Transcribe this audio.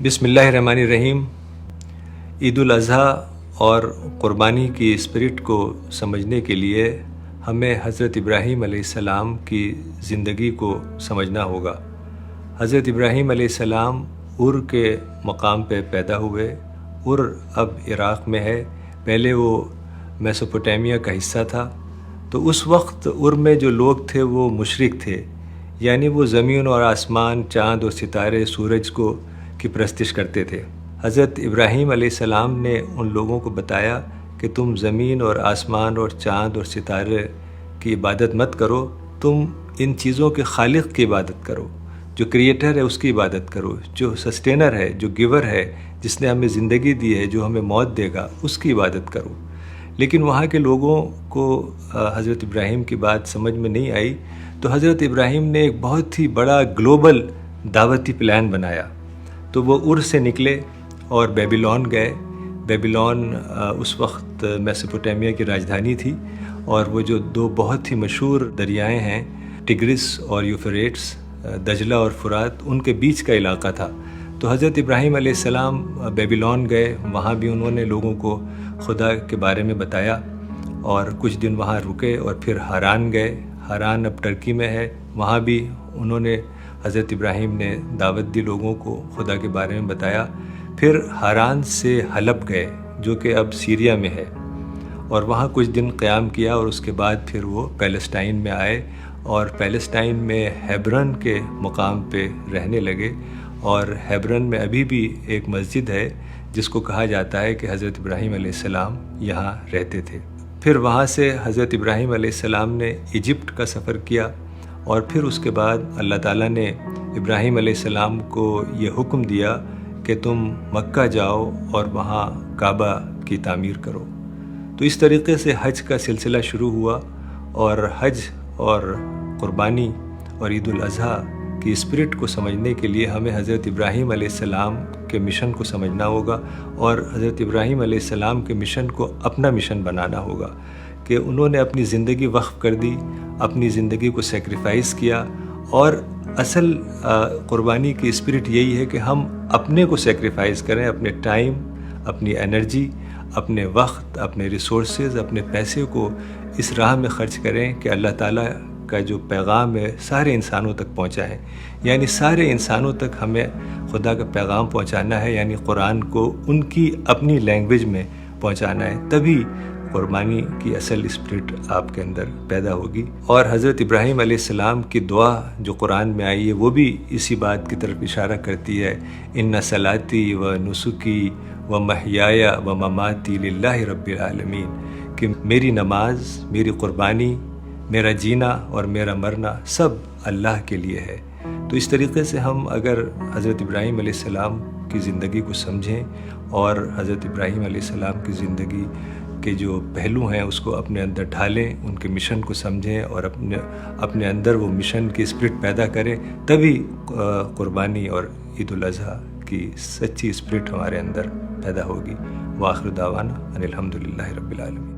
بسم اللہ الرحمن الرحیم۔ عید الاضحیٰ اور قربانی کی اسپرٹ کو سمجھنے کے لیے ہمیں حضرت ابراہیم علیہ السلام کی زندگی کو سمجھنا ہوگا۔ حضرت ابراہیم علیہ السلام ار کے مقام پہ پیدا ہوئے۔ ار اب عراق میں ہے، پہلے وہ میسوپوٹیمیا کا حصہ تھا۔ تو اس وقت ار میں جو لوگ تھے وہ مشرک تھے، یعنی وہ زمین اور آسمان، چاند اور ستارے، سورج کی پرستش کرتے تھے۔ حضرت ابراہیم علیہ السلام نے ان لوگوں کو بتایا کہ تم زمین اور آسمان اور چاند اور ستارے کی عبادت مت کرو، تم ان چیزوں کے خالق کی عبادت کرو، جو کریٹر ہے اس کی عبادت کرو، جو سسٹینر ہے، جو گیور ہے، جس نے ہمیں زندگی دی ہے، جو ہمیں موت دے گا، اس کی عبادت کرو۔ لیکن وہاں کے لوگوں کو حضرت ابراہیم کی بات سمجھ میں نہیں آئی، تو حضرت ابراہیم نے ایک بہت ہی بڑا گلوبل دعوتی پلان بنایا۔ تو وہ ار سے نکلے اور بیبیلون گئے۔ بیبیلون اس وقت میسوپوٹیمیا کی راجدھانی تھی، اور وہ جو دو بہت ہی مشہور دریائیں ہیں، ٹگرس اور یوفریٹس، دجلہ اور فرات، ان کے بیچ کا علاقہ تھا۔ تو حضرت ابراہیم علیہ السلام بیبیلون گئے، وہاں بھی انہوں نے لوگوں کو خدا کے بارے میں بتایا، اور کچھ دن وہاں رکے، اور پھر ہاران گئے۔ ہاران اب ٹرکی میں ہے، وہاں بھی انہوں نے حضرت ابراہیم نے دعوت دی، لوگوں کو خدا کے بارے میں بتایا۔ پھر ہاران سے حلب گئے، جو کہ اب سیریا میں ہے، اور وہاں کچھ دن قیام کیا، اور اس کے بعد پھر وہ پیلسٹائن میں آئے، اور پیلسٹائن میں ہیبرون کے مقام پہ رہنے لگے۔ اور ہیبرون میں ابھی بھی ایک مسجد ہے جس کو کہا جاتا ہے کہ حضرت ابراہیم علیہ السلام یہاں رہتے تھے۔ پھر وہاں سے حضرت ابراہیم علیہ السلام نے ایجپٹ کا سفر کیا، اور پھر اس کے بعد اللہ تعالیٰ نے ابراہیم علیہ السلام کو یہ حکم دیا کہ تم مکہ جاؤ اور وہاں کعبہ کی تعمیر کرو۔ تو اس طریقے سے حج کا سلسلہ شروع ہوا، اور حج اور قربانی اور عید الاضحیٰ کی اسپرٹ کو سمجھنے کے لیے ہمیں حضرت ابراہیم علیہ السلام کے مشن کو سمجھنا ہوگا، اور حضرت ابراہیم علیہ السلام کے مشن کو اپنا مشن بنانا ہوگا، کہ انہوں نے اپنی زندگی وقف کر دی، اپنی زندگی کو سیکریفائس کیا۔ اور اصل قربانی کی اسپرٹ یہی ہے کہ ہم اپنے کو سیکریفائس کریں، اپنے ٹائم، اپنی انرجی، اپنے وقت، اپنے ریسورسز، اپنے پیسے کو اس راہ میں خرچ کریں کہ اللہ تعالیٰ کا جو پیغام ہے سارے انسانوں تک پہنچائیں۔ یعنی سارے انسانوں تک ہمیں خدا کا پیغام پہنچانا ہے، یعنی قرآن کو ان کی اپنی لینگویج میں پہنچانا ہے، تبھی قربانی کی اصل اسپرٹ آپ کے اندر پیدا ہوگی۔ اور حضرت ابراہیم علیہ السلام کی دعا جو قرآن میں آئی ہے وہ بھی اسی بات کی طرف اشارہ کرتی ہے، ان صلاتی و نسکی و محیای و مماتی للہ رب العالمین، کہ میری نماز، میری قربانی، میرا جینا اور میرا مرنا سب اللہ کے لیے ہے۔ تو اس طریقے سے ہم اگر حضرت ابراہیم علیہ السلام کی زندگی کو سمجھیں، اور حضرت ابراہیم علیہ السلام کی زندگی کے جو پہلو ہیں اس کو اپنے اندر ڈھالیں، ان کے مشن کو سمجھیں، اور اپنے اندر وہ مشن کی اسپرٹ پیدا کریں، تبھی قربانی اور عید الاضحیٰ کی سچی اسپرٹ ہمارے اندر پیدا ہوگی۔ وآخر دعوانا ان الحمد للہ رب العالمین۔